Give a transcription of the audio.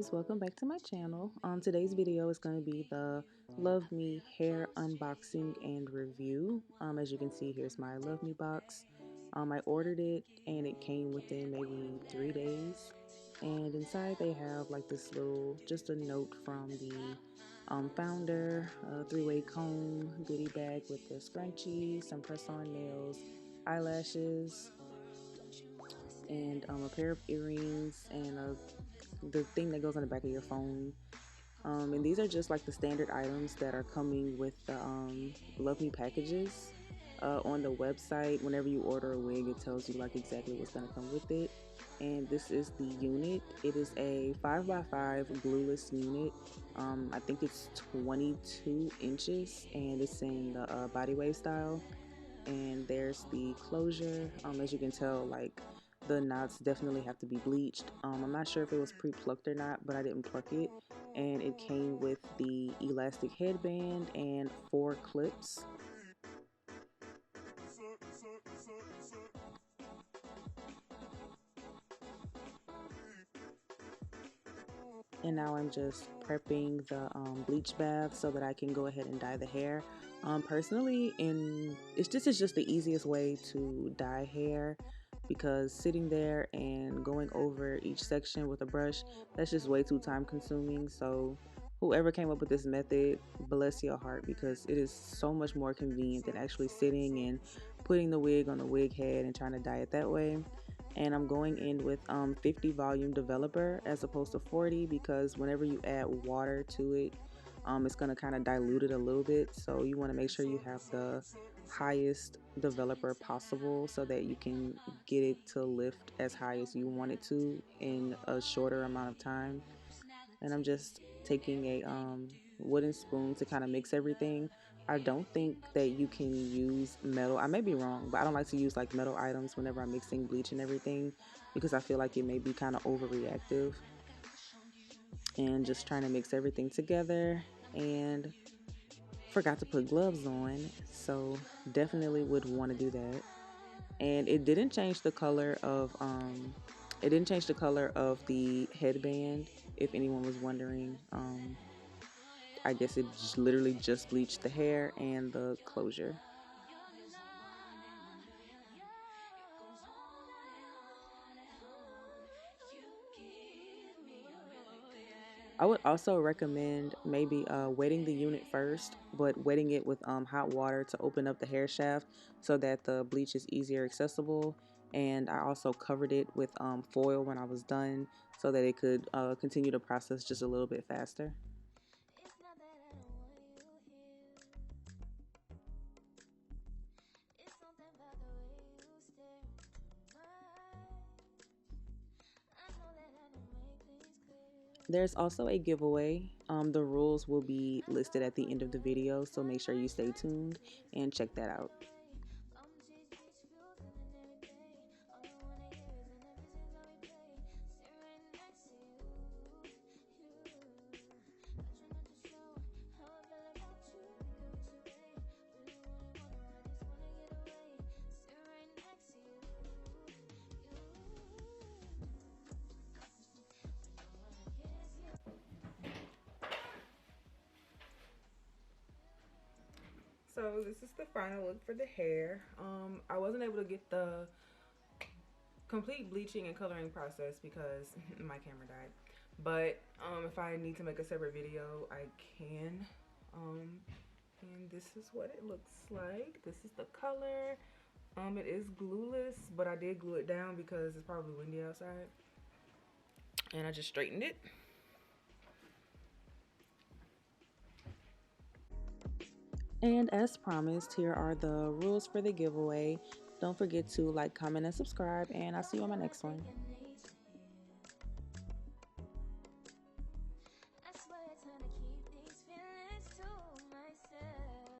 loves, welcome back to my channel. Today's video is going to be the Love Me hair unboxing and review. As you can see, here's my Love Me box. I ordered it and it came within maybe 3 days, and inside they have like this little, just a note from the founder, a three-way comb, goodie bag with the scrunchie, some press-on nails, eyelashes, and a pair of earrings, and the thing that goes on the back of your phone. And these are just like the standard items that are coming with the Love Me packages. On the website, whenever you order a wig, it tells you like exactly what's going to come with it. And this is the unit. It is a 5x5 glueless unit. I think it's 22 inches and it's in the body wave style. And there's the closure. As you can tell, like the knots definitely have to be bleached. I'm not sure if it was pre-plucked or not, but I didn't pluck it. And it came with the elastic headband and 4 clips. And now I'm just prepping the bleach bath so that I can go ahead and dye the hair. Personally, this is just the easiest way to dye hair, because sitting there and going over each section with a brush, that's just way too time consuming. So whoever came up with this method, bless your heart, because it is so much more convenient than actually sitting and putting the wig on the wig head and trying to dye it that way. And I'm going in with 50 volume developer as opposed to 40, because whenever you add water to it, it's going to kind of dilute it a little bit. So you want to make sure you have the highest developer possible so that you can get it to lift as high as you want it to in a shorter amount of time. And I'm just taking a wooden spoon to kind of mix everything. I don't think that you can use metal. I may be wrong, but I don't like to use like metal items whenever I'm mixing bleach and everything, because I feel like it may be kind of overreactive. And just trying to mix everything together, and forgot to put gloves on, so definitely would want to do that. And it didn't change the color of the headband, if anyone was wondering. I guess it just literally just bleached the hair and the closure. I would also recommend maybe wetting the unit first, but wetting it with hot water to open up the hair shaft so that the bleach is easier accessible. And I also covered it with foil when I was done so that it could continue to process just a little bit faster. There's also a giveaway. The rules will be listed at the end of the video, so make sure you stay tuned and check that out. So this is the final look for the hair. I wasn't able to get the complete bleaching and coloring process because my camera died. But if I need to make a separate video, I can. And this is what it looks like. This is the color. It is glueless, but I did glue it down because it's probably windy outside. And I just straightened it. And as promised, here are the rules for the giveaway. Don't forget to like, comment, and subscribe, and I'll see you on my next one.